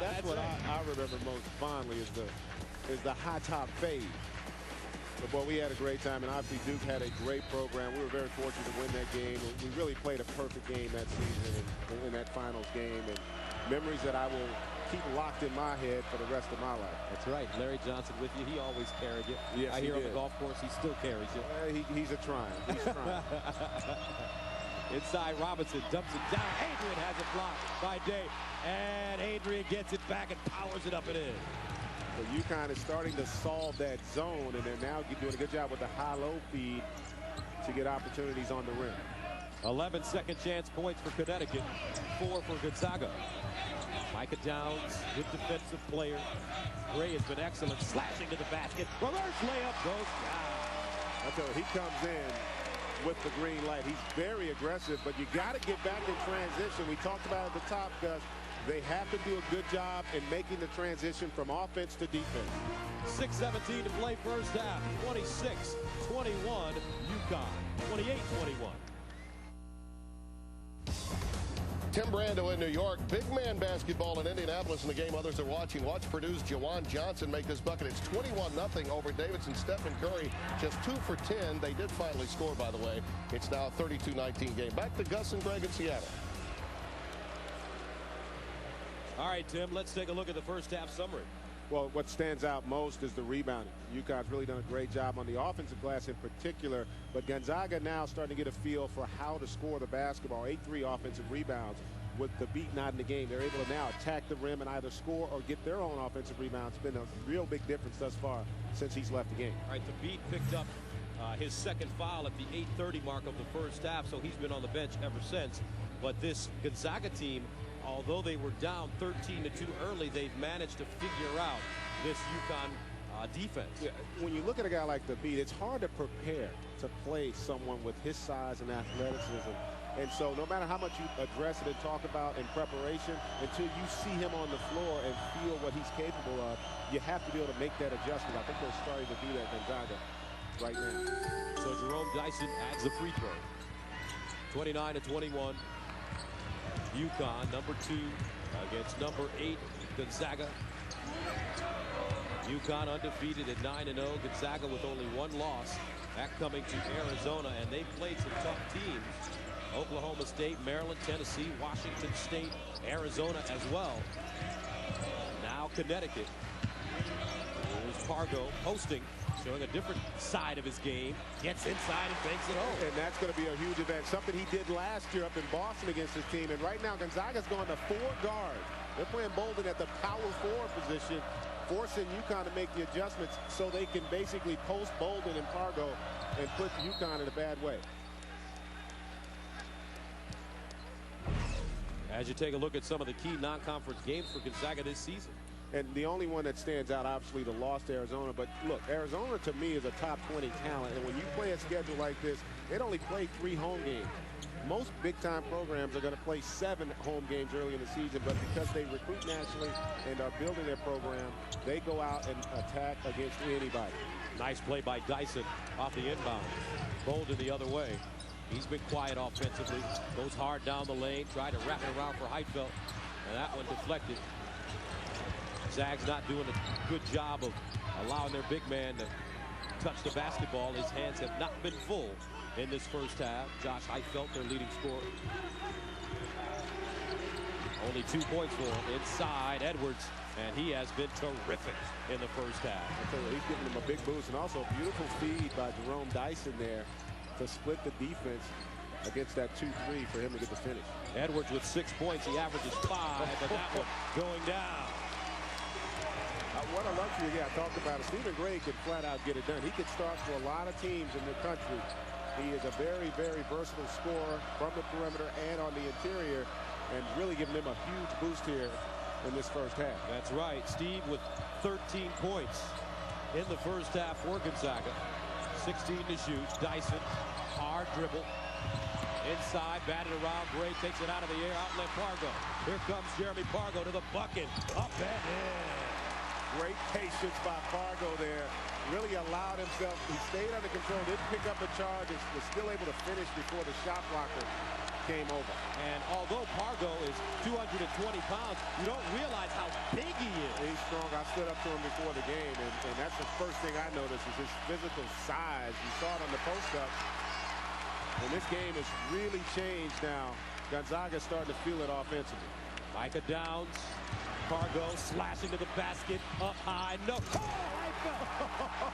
That's what I remember most fondly is the high top fade. But boy, we had a great time, and obviously Duke had a great program. We were very fortunate to win that game. We really played a perfect game that season in that finals game, and memories that I will keep locked in my head for the rest of my life. That's right. Larry Johnson with you. He always carried you. Yes, I hear on the golf course he still carries you. He's a trying. He's trying. Inside, Robinson dumps it down. Adrian has it blocked by Day, and Adrian gets it back and powers it up and in. So UConn is starting to solve that zone, and they're now doing a good job with the high-low feed to get opportunities on the rim. 11 second chance points for Connecticut, 4 for Gonzaga. Micah Downs, good defensive player. Gray has been excellent, slashing to the basket. Reverse layup goes down. I tell you, he comes in with the green light. He's very aggressive, but you got to get back in transition. We talked about at the top, Gus. They have to do a good job in making the transition from offense to defense. 6:17 to play first half. 26-21 UConn. 28-21. Tim Brando in New York. Big man basketball in Indianapolis in the game others are watching. Watch Purdue's Jawan Johnson make this bucket. It's 21-0 over Davidson. Stephen Curry just 2 for 10. They did finally score, by the way. It's now a 32-19 game. Back to Gus and Greg in Seattle. All right, Tim, let's take a look at the first half summary. Well, what stands out most is the rebounding. UConn's really done a great job on the offensive glass in particular, but Gonzaga now starting to get a feel for how to score the basketball. 8-3 offensive rebounds with the beat not in the game. They're able to now attack the rim and either score or get their own offensive rebounds. It's been a real big difference thus far since he's left the game. All right, the beat picked up his second foul at the 8:30 mark of the first half, so he's been on the bench ever since. But this Gonzaga team, although they were down 13-2 early, they've managed to figure out this UConn defense. Yeah, when you look at a guy like the Beat, it's hard to prepare to play someone with his size and athleticism. And so no matter how much you address it and talk about in preparation, until you see him on the floor and feel what he's capable of, you have to be able to make that adjustment. I think they're starting to do that in Gonzaga right now. So Jerome Dyson adds the free throw. 29-21. UConn, number 2 against number 8 Gonzaga. UConn undefeated at 9-0. Gonzaga with only 1 loss. That coming to Arizona, and they've played some tough teams. Oklahoma State, Maryland, Tennessee, Washington State, Arizona as well. Now Connecticut. Here's Pargo hosting, showing a different side of his game. Gets inside and banks it home. And that's going to be a huge event. Something he did last year up in Boston against his team. And right now, Gonzaga's going to 4 guards. They're playing Bolden at the power forward position, forcing UConn to make the adjustments so they can basically post Bolden and Pargo and put UConn in a bad way. As you take a look at some of the key non-conference games for Gonzaga this season. And the only one that stands out, obviously, the loss to Arizona. But look, Arizona to me is a top 20 talent. And when you play a schedule like this, they'd only play 3 home games. Most big-time programs are going to play 7 home games early in the season. But because they recruit nationally and are building their program, they go out and attack against anybody. Nice play by Dyson off the inbound. Bolden the other way. He's been quiet offensively. Goes hard down the lane. Tried to wrap it around for Heitfeld. And that one deflected. Zag's not doing a good job of allowing their big man to touch the basketball. His hands have not been full in this first half. Josh Heitfeld, their leading scorer. Only 2 points for him. Inside, Edwards. And he has been terrific in the first half. I tell you, he's giving them a big boost. And also a beautiful feed by Jerome Dyson there to split the defense against that 2-3 for him to get the finish. Edwards with 6 points. He averages 5, but that one going down. What a luxury. Yeah, I talked about it. Stephen Gray could flat out get it done. He could start for a lot of teams in the country. He is a very, very versatile scorer from the perimeter and on the interior, and really giving them a huge boost here in this first half. That's right. Steve with 13 points in the first half for Gonzaga. 16 to shoot. Dyson, hard dribble. Inside, batted around. Gray takes it out of the air. Outlet Pargo. Here comes Jeremy Pargo to the bucket. Up and in. Great patience by Pargo there. Really allowed himself. He stayed under control. Didn't pick up a charge. Was still able to finish before the shot blocker came over. And although Pargo is 220 pounds, you don't realize how big he is. He's strong. I stood up to him before the game, and that's the first thing I noticed is his physical size. You saw it on the post-up. And this game has really changed now. Gonzaga's starting to feel it offensively. Micah Downs, Pargo slashing to the basket, up high, no. Oh, right